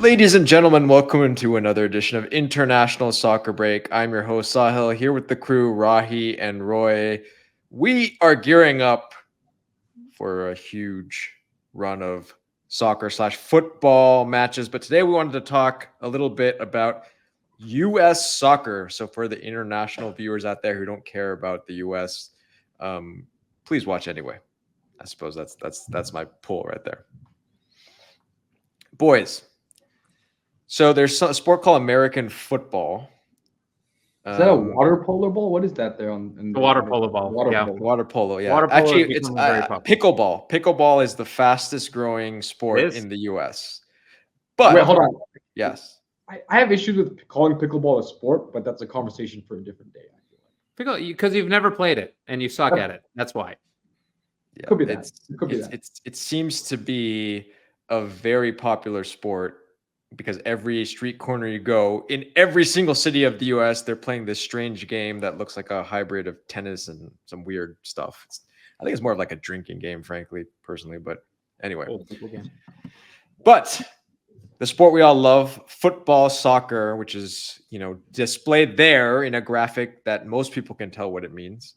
Ladies and gentlemen, welcome to another edition of International Soccer Break. I'm your host, Sahil, here with the crew, Rahi and Roy. We are gearing up for a huge run of soccer/football matches, but today we wanted to talk a little bit about U.S. soccer. So for the international viewers out there who don't care about the U.S., please watch anyway. I suppose that's my pull right there. Boys. So there's a sport called American football. Is that a water polo ball? What is that there on the water polo ball? Water Yeah. polo. Water polo, yeah. Water polo Actually, is it's becoming very popular. pickleball. Pickleball is the fastest growing sport It is? in the U.S. But Wait, hold on. yes, I have issues with calling pickleball a sport, but that's a conversation for a different day. I feel like. Because you've never played it and you suck at it. That's why. yeah, Could be that. It could be that. It seems to be a very popular sport because every street corner you go in every single city of the U.S., they're playing this strange game that looks like a hybrid of tennis and some weird stuff. I think it's more of like a drinking game, frankly, personally. But anyway, but the sport we all love, football, soccer, which is, displayed there in a graphic that most people can tell what it means,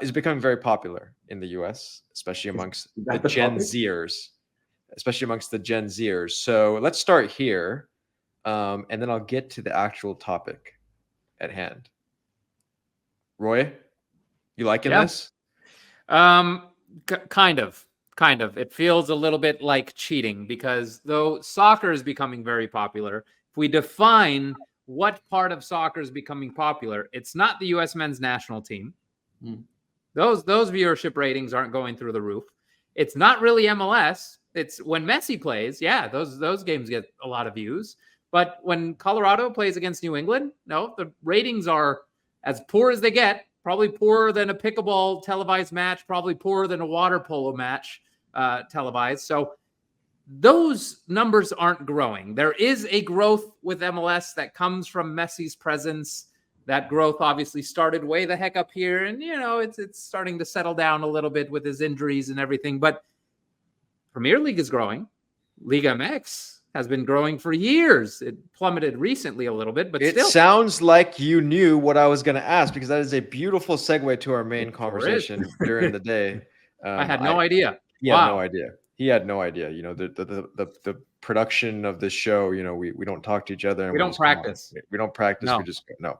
is becoming very popular in the U.S., especially amongst the Gen Zers. So let's start here, and then I'll get to the actual topic at hand. Roy, you liking this? Kind of. It feels a little bit like cheating because though soccer is becoming very popular, if we define what part of soccer is becoming popular, it's not the U.S. men's national team. Those viewership ratings aren't going through the roof. It's not really MLS. It's when Messi plays. Yeah, those games get a lot of views. But when Colorado plays against New England, no, the ratings are as poor as they get. Probably poorer than a pickleball televised match. Probably poorer than a water polo match televised. So those numbers aren't growing. There is a growth with MLS that comes from Messi's presence. That growth obviously started way the heck up here, and it's starting to settle down a little bit with his injuries and everything. But Premier League is growing. Liga MX has been growing for years. It plummeted recently a little bit, but it still. Sounds like you knew what I was going to ask because that is a beautiful segue to our main conversation during the day. I had no idea. He had no idea. He had no idea. The production of this show. We don't talk to each other. And we don't practice. We don't practice. No. We just no.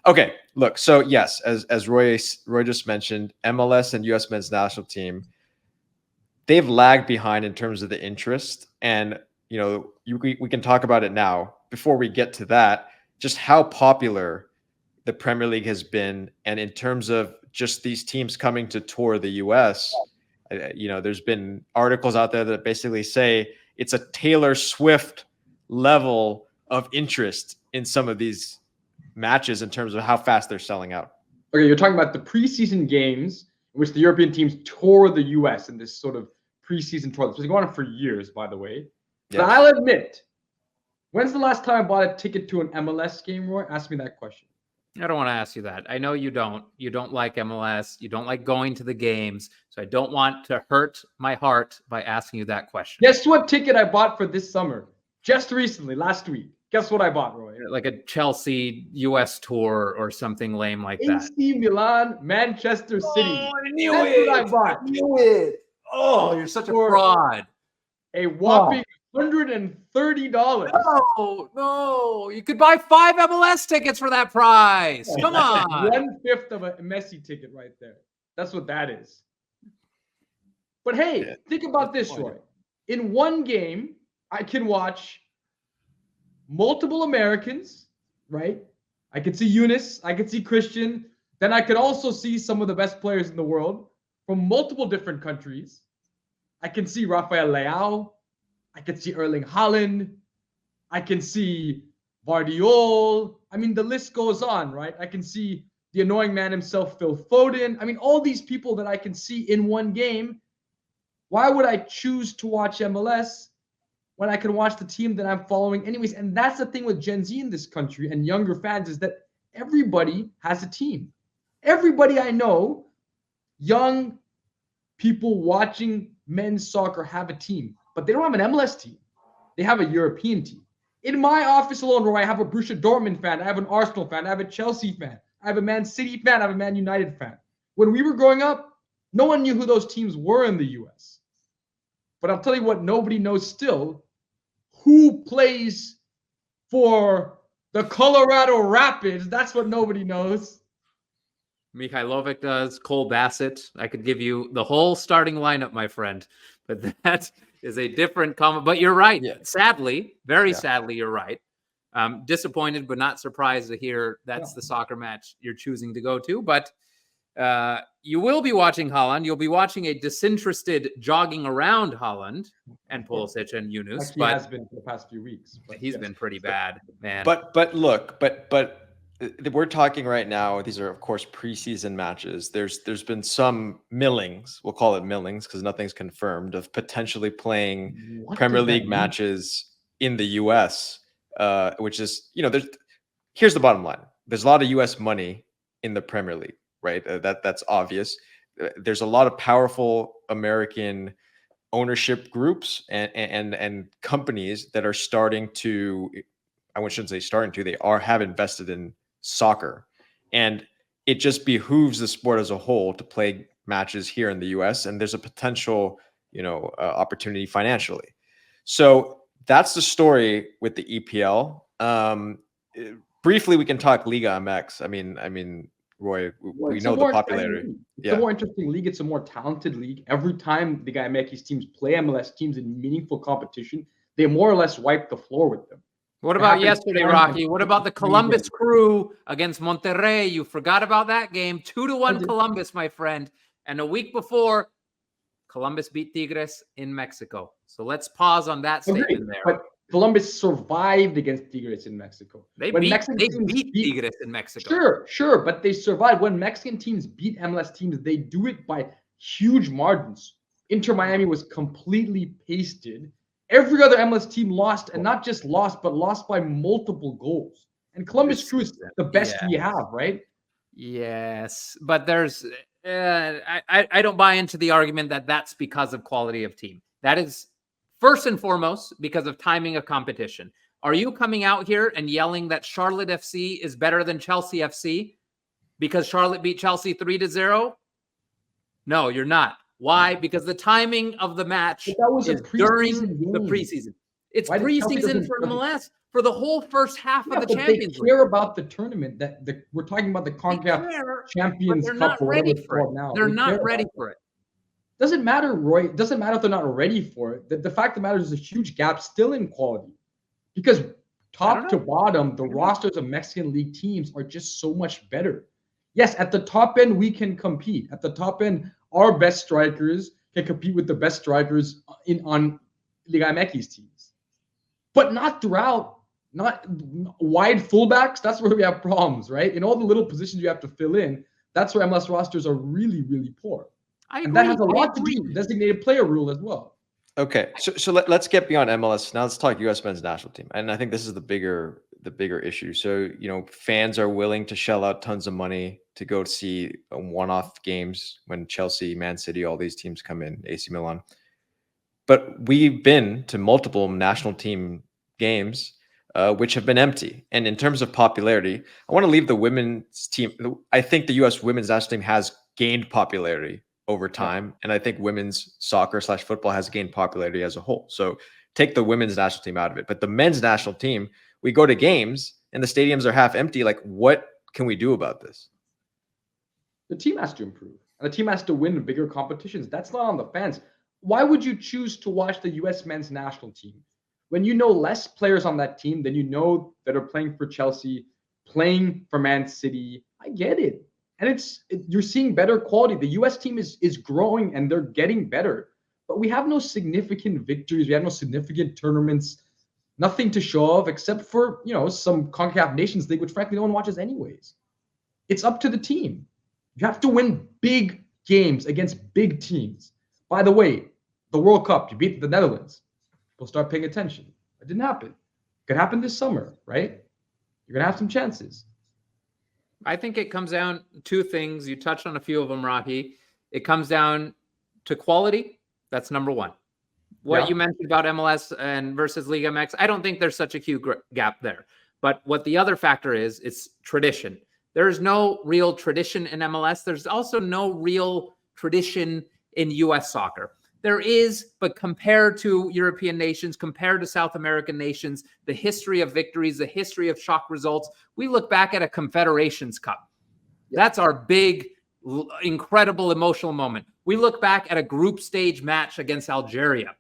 Okay. Look. So yes, as Roy just mentioned, MLS and U.S. men's national team, they've lagged behind in terms of the interest, and we can talk about it now. Before we get to that, just how popular the Premier League has been, and in terms of just these teams coming to tour the U.S., there's been articles out there that basically say it's a Taylor Swift level of interest in some of these matches in terms of how fast they're selling out. Okay, you're talking about the preseason games in which the European teams tour the U.S. in this sort of preseason tour. It's been going on for years, by the way. Yes. But I'll admit, when's the last time I bought a ticket to an MLS game, Roy? Ask me that question. I don't want to ask you that. I know you don't. You don't like MLS. You don't like going to the games. So I don't want to hurt my heart by asking you that question. Guess what ticket I bought for this summer? Just recently, last week. Guess what I bought, Roy? Like a Chelsea US tour or something lame like that. AC Milan, Manchester City. Oh, I knew That's it. what I bought. I knew it. Oh, you're such a fraud. A whopping $130. No. You could buy 5 MLS tickets for that price. Come on. 1/5 of a Messi ticket right there. That's what that is. But hey, think about this, Roy. In one game, I can watch multiple Americans, right? I could see Eunice. I could see Christian. Then I could also see some of the best players in the world from multiple different countries. I can see Rafael Leao. I can see Erling Haaland. I can see Vardiol. I mean, the list goes on, right? I can see the annoying man himself, Phil Foden. I mean, all these people that I can see in one game. Why would I choose to watch MLS when I can watch the team that I'm following anyways? And that's the thing with Gen Z in this country and younger fans is that everybody has a team. Everybody I know, young people watching men's soccer have a team, but they don't have an MLS team. They have a European team. In my office alone, where I have a Borussia Dortmund fan, I have an Arsenal fan, I have a Chelsea fan, I have a Man City fan, I have a Man United fan. When we were growing up, no one knew who those teams were in the US. But I'll tell you what, nobody knows still. Who plays for the Colorado Rapids? That's what nobody knows. Mihailovic does. Cole Bassett. I could give you the whole starting lineup, my friend. But that is a different comment. But you're right. Yeah. Sadly, very sadly, you're right. Disappointed, but not surprised to hear that's the soccer match you're choosing to go to. But you will be watching Haaland. You'll be watching a disinterested jogging around Haaland and Pulisic and Yunus. Like he has been for the past few weeks. He's been pretty bad, man. But look, we're talking right now. These are, of course, preseason matches. There's been some millings. We'll call it millings because nothing's confirmed of potentially playing Premier League matches in the U.S. Which is, here's the bottom line. There's a lot of U.S. money in the Premier League, right? That's obvious. There's a lot of powerful American ownership groups and companies that are starting to, I shouldn't say starting to, have invested in soccer, and it just behooves the sport as a whole to play matches here in the US, and there's a potential opportunity financially. So that's the story with the EPL. Briefly, we can talk Liga MX. I mean Roy, we know the popularity. It's a more interesting league. It's a more talented league. Every time the Liga MX teams play MLS teams in meaningful competition, they more or less wipe the floor with them. What about yesterday, Rocky? What about the Columbus Crew against Monterrey? You forgot about that game. 2-1 Columbus, my friend. And a week before, Columbus beat Tigres in Mexico. So let's pause on that statement there. But Columbus survived against Tigres in Mexico. They beat Tigres in Mexico. Sure, but they survived. When Mexican teams beat MLS teams, they do it by huge margins. Inter Miami was completely pasted. Every other MLS team lost, and not just lost, but lost by multiple goals. And Columbus Crew is the best we have, right? Yes, but there's I don't buy into the argument that that's because of quality of team. That is first and foremost because of timing of competition. Are you coming out here and yelling that Charlotte FC is better than Chelsea FC because Charlotte beat Chelsea 3-0? No, you're not. Why? Because the timing of the match is during the preseason. It's preseason for MLS for the whole first half of the Champions League. They care about the tournament. We're talking about the CONCACAF Champions Cup. They're not ready for it. Doesn't matter, Roy. It doesn't matter if they're not ready for it. The fact of the matter is there's a huge gap still in quality. Because top to bottom, the rosters of Mexican League teams are just so much better. Yes, at the top end, we can compete. At the top end, our best strikers can compete with the best strikers on Liga MX teams. But not throughout. Not wide fullbacks. That's where we have problems, right? In all the little positions you have to fill in, that's where MLS rosters are really, really poor. And that has a lot to do with designated player rule as well. Okay, so let's get beyond MLS. Now let's talk U.S. men's national team. And I think this is the bigger issue. So, fans are willing to shell out tons of money to go see one-off games when Chelsea, Man City, all these teams come in, AC Milan. But we've been to multiple national team games, which have been empty. And in terms of popularity, I want to leave the women's team. I think the U.S. women's national team has gained popularity over time. And I think women's soccer/football has gained popularity as a whole. So take the women's national team out of it. But the men's national team, we go to games and the stadiums are half empty. Like, what can we do about this? The team has to improve. And the team has to win bigger competitions. That's not on the fans. Why would you choose to watch the U.S. men's national team when you know less players on that team than you know that are playing for Chelsea, playing for Man City? I get it. And you're seeing better quality. The U.S. team is growing and they're getting better. But we have no significant victories. We have no significant tournaments. Nothing to show off except for, some CONCACAF Nations League, which frankly no one watches anyways. It's up to the team. You have to win big games against big teams. By the way, the World Cup, you beat the Netherlands. People start paying attention. It didn't happen. It could happen this summer, right? You're going to have some chances. I think it comes down to two things. You touched on a few of them, Rocky. It comes down to quality. That's number one. what you mentioned about MLS and versus Liga MX, I don't think there's such a huge gap there. But what the other factor is, it's tradition. There's no real tradition in MLS. There's also no real tradition in US soccer. There is, but compared to European nations, compared to South American nations, the history of victories, the history of shock results, we look back at a Confederations Cup. That's our big, incredible emotional moment. We look back at a group stage match against Algeria.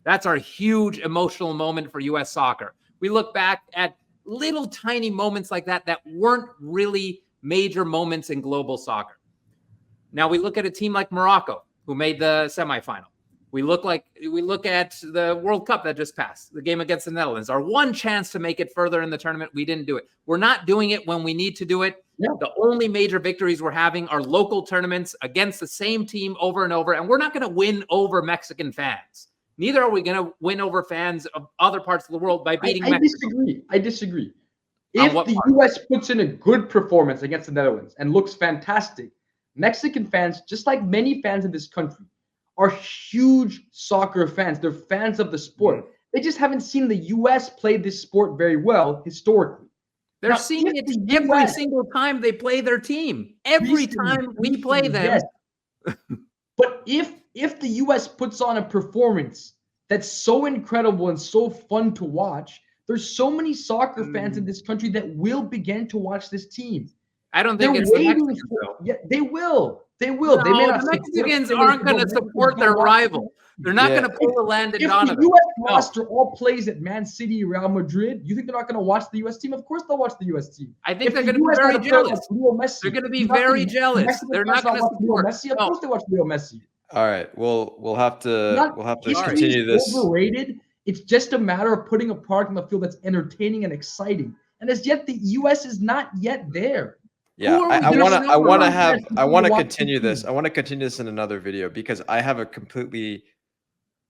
That's our huge emotional moment for US soccer. We look back at little tiny moments like that that weren't really major moments in global soccer. Now we look at a team like Morocco, who made the semifinal. We look at the World Cup that just passed, the game against the Netherlands. Our one chance to make it further in the tournament, we didn't do it. We're not doing it when we need to do it. Yeah. The only major victories we're having are local tournaments against the same team over and over, and we're not going to win over Mexican fans. Neither are we going to win over fans of other parts of the world by beating Mexico. I disagree. If the U.S. puts in a good performance against the Netherlands and looks fantastic, Mexican fans, just like many fans in this country, are huge soccer fans. They're fans of the sport. They just haven't seen the U.S. play this sport very well historically. They're seeing it every single time they play their team. Every time we play them. Yes. But if the U.S. puts on a performance that's so incredible and so fun to watch, there's so many soccer fans in this country that will begin to watch this team. I don't think it's the Mexicans, though. Yeah, they will. They will. No, they may not. The Mexicans aren't going to support their rival. They're not going to pull the Landon Donovan. If the U.S. roster all plays at Man City, Real Madrid, you think they're not going to watch the U.S. team? Of course they'll watch the U.S. team. I think they're going to be very jealous. They're going to be very jealous. They're not going to support Messi. Of course they watch Leo Messi. All right, we'll have to continue this. Overrated. It's just a matter of putting a product on the field that's entertaining and exciting. And as yet, the U.S. is not yet there. Yeah, I want to continue this. I want to continue this in another video because I have a completely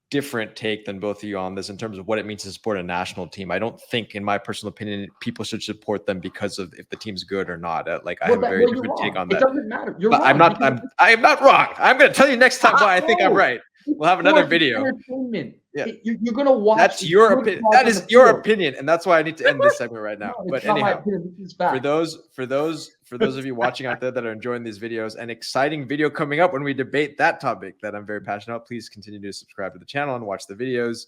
different take than both of you on this in terms of what it means to support a national team. I don't think, in my personal opinion, people should support them because of if the team's good or not. I have a very different take on that. It doesn't matter. You're wrong. I am not wrong. I'm going to tell you next time why I think I'm right. We'll have another video. Yeah. You're going to watch. That's your opinion. That is your opinion, and that's why I need to end this segment right now. But anyhow, for those of you watching out there that are enjoying these videos, an exciting video coming up when we debate that topic that I'm very passionate about. Please continue to subscribe to the channel and watch the videos.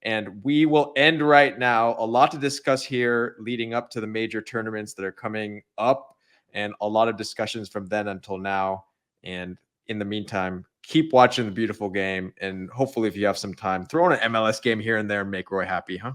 And we will end right now. A lot to discuss here leading up to the major tournaments that are coming up, and a lot of discussions from then until now. And in the meantime, keep watching the beautiful game, and hopefully if you have some time, throw in an MLS game here and there and make Roy happy, huh?